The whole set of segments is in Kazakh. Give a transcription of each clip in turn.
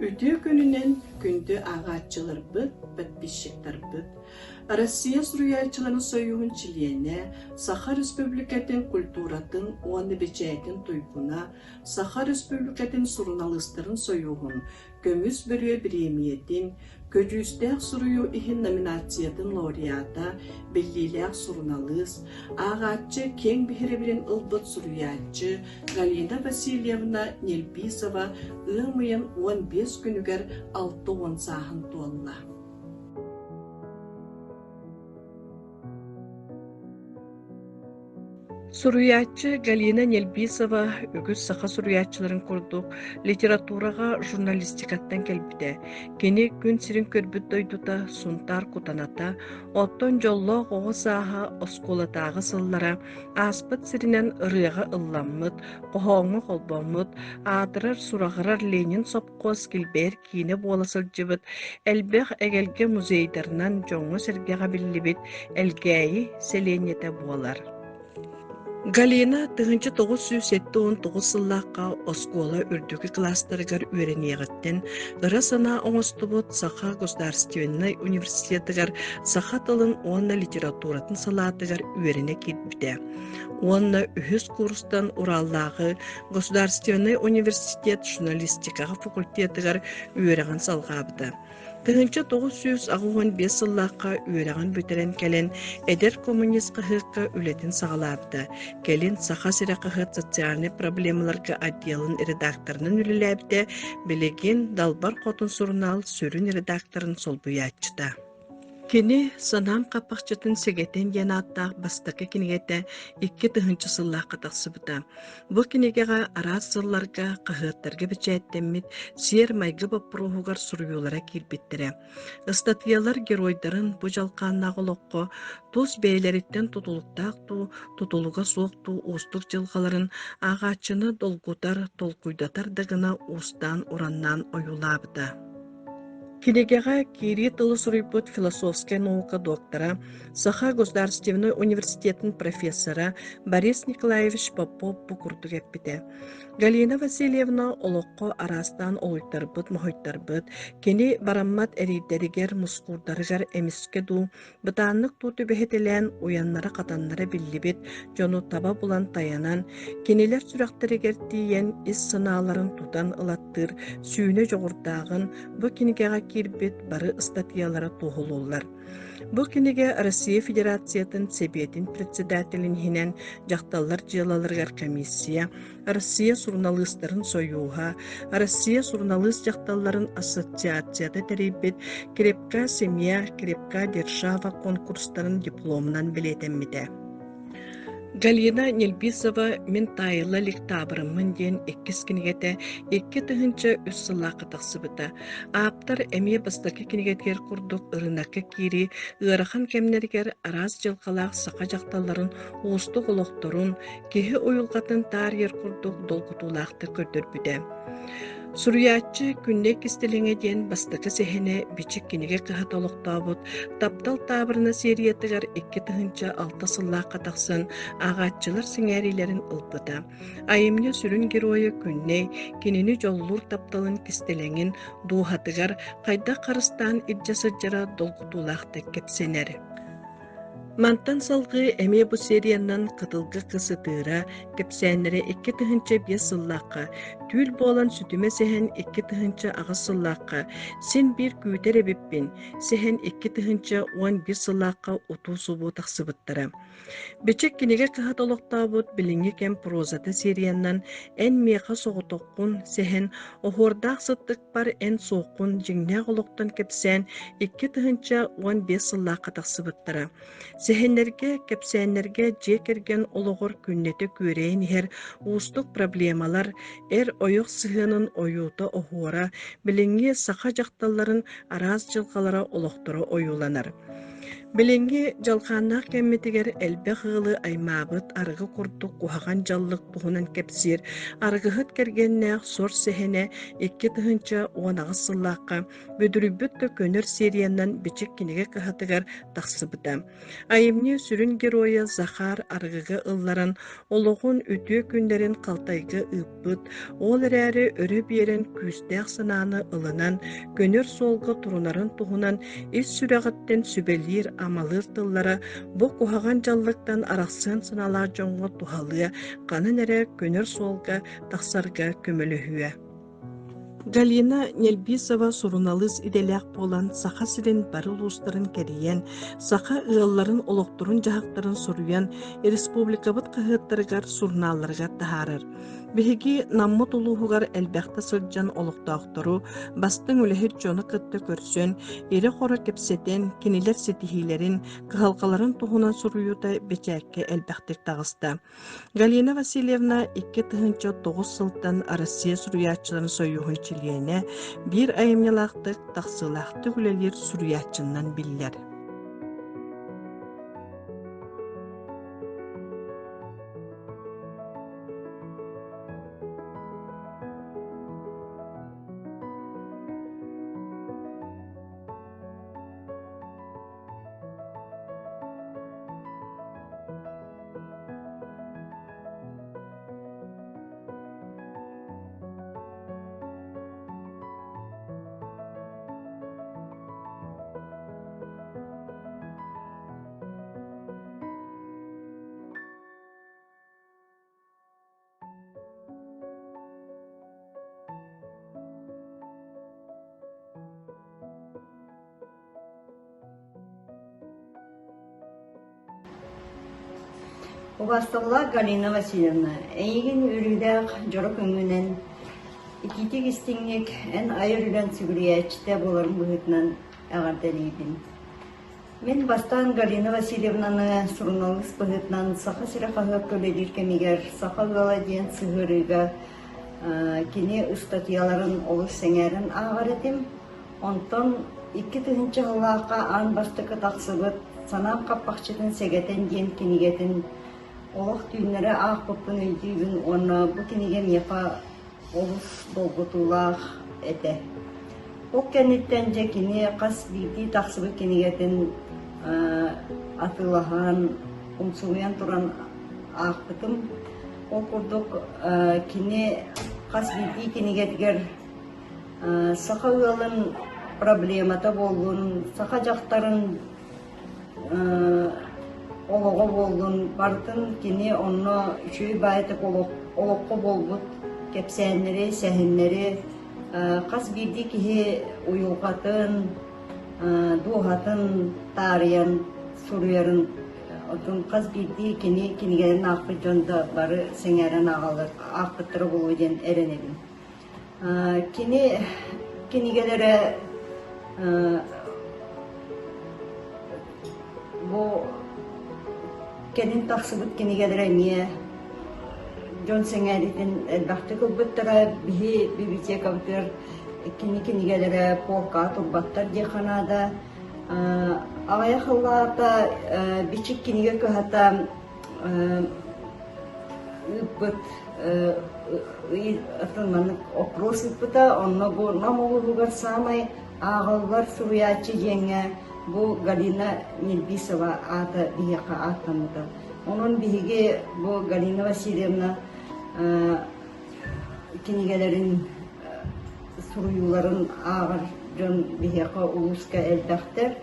Ütü gününen gündü ağaççılırбыт, подписчиктарбыт. Россия сурuyayçıların союğun çiliyene, Saha Respublikatin kulturatın oğanı beçayetин tuypuna, Saha Respublikatin surunalыстарын союğun, Kömüs bölüye biremiyetin, Köcüstəq suruyu ihin nominasiyatın laureata, Belliləq surunalыс, ağaççı Ken Bihirebirin ılbıt suruyayçı, Galina Vasilyevna Nelbisova, ığmayın 15 günüger 6-10 sahın tuğalla. Суруячы Галина Нельбисова үгүс саха суруячыларын курдук литературага журналистикаттан келбите. Кени күн сирин көрбүт дойдута сунтар кутаната, оттон жолло оғы саха осколатағы сыллара, аспыт сиринен ырыга ылламмыт, кохоңы колбоммыт, атырар сурағырар Ленин сопкос килбер кийне буоласыл жыбыт, элбех эгелге музейдарынан жоңы сергега биллибит, элгәйи селенете буолар. Галина 1979 сыллаққа оскола үрдігі кластарыгар үйренеғіттен, ыры сана оңыстыбыт Саха государственный университетігар Саха тылын онна литературатын салатыгар үйрене кетбіде. Онна үхіс курстан Ураллағы государственный университет журналистикаға факультетігар үйреген салғабыды. 1915 сыллаққа үйреген бүтерен келен эдер коммунист қығыққа үлетін сағалабыды. Келин Саха сирақығыт социальный проблемаларға отделын редакторының үліләбді, білеген Далбар Қотын Сурнал сүрін редакторын солбуячыда. Кені санам қапақчытын сегетен янаттақ бастықы кенегеті 2 сыллаққа тақсыбыда. Бұл кенегеға араз сылларға қығыттарға бічәттеммет сер майғы баппырухугар сұруюлара келбеттірі. Статьялар геройдарын бұл жалқаннағы лоққы тұз бәйлеріттен тұтылықтақ тұтылуға соқты ұстық жылғаларын ағачыны долгутар толкуйдатар дығына ұстан ораннан ойулабыда. Кенегеға Кири тылы сурыйбыт философская наука доктора, Саха государственный университетин профессора Борис Николаевич Попов букурдук эппите. Галина Васильевна олоққо арастан олуйтарбыт, мохойтарбыт, кени бараммат эридеригер мускурдарыгар эмиске ду, бытаннык туту бехетелен уяннара катаннара биллибит, жону таба булан таянан, кенелер сүрәктеригер тиен ис сыналарын тутан ылаттыр, сүйіне жоғырдағын, бу кенегеға кирбит бары статьялара тухулулар. Бу кинеге Россия Федерациятын Себетин председателин хинен жакталлар жылаларгар комиссия, Россия журналисттарын союға, Россия журналист жакталларын ассоциацияда теребит, крепка семья, крепка держава конкурстарын дипломынан билетеммите. Галина Нельбисова мен тайылла ликтабырымын ден 2 кинегете 2 үс сыллақы тақсыбыта. Аптар әме бастақы кинегетгер құрдық ырынақы кири, ырахан кемнергер араз жылқалақ сақа жақталарын ұстық олықтырын, кехі ойылғатын тарьер құрдық долгутулақты көрдір бүді. Суруячы күнне кистелеңе ден бастықы сехене бичік кенеге қығат олықтабыд, таптал табырына сериетігер 2 сыллаққа тақсын ағатчылар сіңәрилерін ылпыда. Айымне сүрін геройы күнне кенені жоллур тапталын кистелеңін дуғатығар қайда қарыстан иджасы жара долгутулақты кепсенер. Мантан салғы әме бұ серияннан қытылғы қысы тыра, кепсәнері 2 сыллаққа, түйіл болан сүтіме сәхен 2 ағыз сыллаққа, сен бір күйтер әбіппен, сәхен 2 11 сыллаққа ұту сұбу тақсыбыттыра. Бечек кенеге қығат олықтабыд біліңе кәм прозаты серияннан ән меқа соғытоққын сәхен оғырдақ сыттық бар ән соққын жеңнәқ олықтан кепсән 2 11 сыллаққа тақсыбыттыра. Сехеннерге, кепсәннерге жекерген олығыр күннеті көрейін ер ұстық проблемалар ойық сығының ойуыты оғуыра, біліңе сақа жақталарын араз жылғалара олықтыры ойуланар. Bilingi жалқаннақ кәмметігер әлбе ғылы аймабыт арғы құрдық қуаған жаллық бұғынан кәпсер, арғығыт кәргеннәқ сор сәхіне 2 тұхынча оңағы сыллаққа бөдірібітті көнір серияннан бічік кенеге қағатығар тақсыбыда. Айымне сүрін героя Захар арғығы ылларын, олығын өтіе күндерін қалтайғы ұппыт, ол әрі өрі берін күстәқ сананы ылынан, көнір солғы тұрунарын тұғынан ес сүрәғіттен сүбелер амалыр тыллара бу кухаган жаллыктан араксын сыналар жоңго тухалыя канын эре көнөр солга тахсарга көмөлөһүө. Галина Нельбисова сурыналыс иделяк болан саха сирен барыл устарын кәриен, саха ыалларын олоқтурун жахактарын суруян республикабыт кыһыттарыгар сурналарга тахарыр. Биһиги наммут улууһугар элбэхте сылдьан олохтоохтору бастың үлэһит дьону кытта көрсөн, эре хоро кепсетен, кинилер ситиһиилерин, кыһалкаларын туһунан суруйута бечээкке элбэхтик тагыста. Галина Васильевна 2009 сылтан Россия суруяачыларын союһун чилиэне бир айымнялаактык тахсылаахты үлэлер суруяачыннан биллер. Убастылла Галина Васильевна, эйген үрүдәк жорок өңүнен икитик истиңник эн айыр үлен сүгүрүячте боларын бұхытынан ағарделейбін. Мен бастан Галина Васильевнаны сурналыс бұхытынан саха сирақағы көледір кемигер саха галадиен сығырыға кені ұстатияларын олыс сәңерін ағар етім. Онтон 2 тұхынчы ғылаққа ан бастықы тақсыбыт санам қаппақчытын сәгетен ден кенігетін олық түйінлері ақ бұппын өйдейбін, оны бұ кенеге мепа олыс долғытулақ әті. Ол кәнеттен же кене қас бейді тақсыбы кенегетін атылаған, ұмсуян тұран ақ бұтым. Ол құрдық кене қас бейді кенегетігер сақа ұялын проблемата болуын, сақа жақтарын олоға болдun, бартын кені онны үшүй байытып олоққа болбут, кепсәнлері, сәхінлері, қас бірді кеге ұйылғатын, дуғатын, тариян, сұруярын, қас бірді кенегерін ақпы жонда бары сәңерін ақпыттыры болу ден әренебін. Кенегелері бұл Кенин тақсыбыт кенегелері не жон сәңәретін әлбақты көлбіттіра бігі библиотека бұтыр кенегелері полка тұрбаттар деханада ағая қылларда бичік кенеге көхата үппіт атылманық опрос үппіта онны бұл намолығығар самай ағылар сұруячы жеңе bu Galina Nilbisova ata biheka atamıda. Onun bihige bu Galina Vasilyevna kinigelerin suruyuların ağır jön biheka uluska elbahter.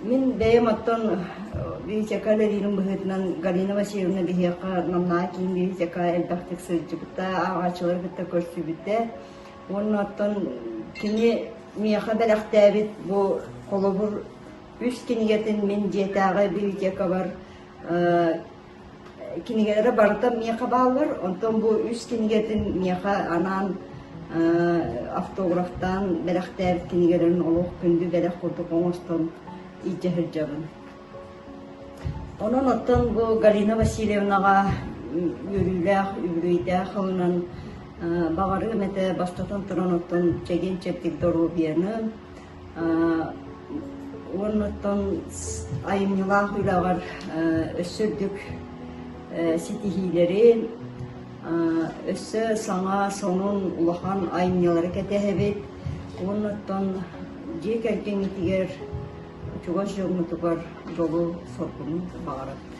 Min beyamattan biheka leririn bihetinden Galina Vasilyevna biheka namnakin biheka elbahtek sırcıbıta ağaçları bitta körsübütte. Onun attan kini miyaha belaktabit bu kolobur üst kinigetin min jetağı biblioteka var. Kinigelere barıta miyaha bağlar. Ondan bu üst kinigetin miyaha anan автографтан белакtabit kinigelerin oluq kündü belak kurduk oğustan icahır jabın. Onun ottan bu Galina Vasilyevnaga yürüylək, übrüydək, xılınan bağırı mete bastatan turan ottan çegen çeptik doru birini Ondan ayımlığa hülagar össürdük sitihileri össü sana sonun ulahan ayımlıları ketehebit. Ondan diye kelken itiger çuvaş yolunu tukar yolu sorkunu bağırıp.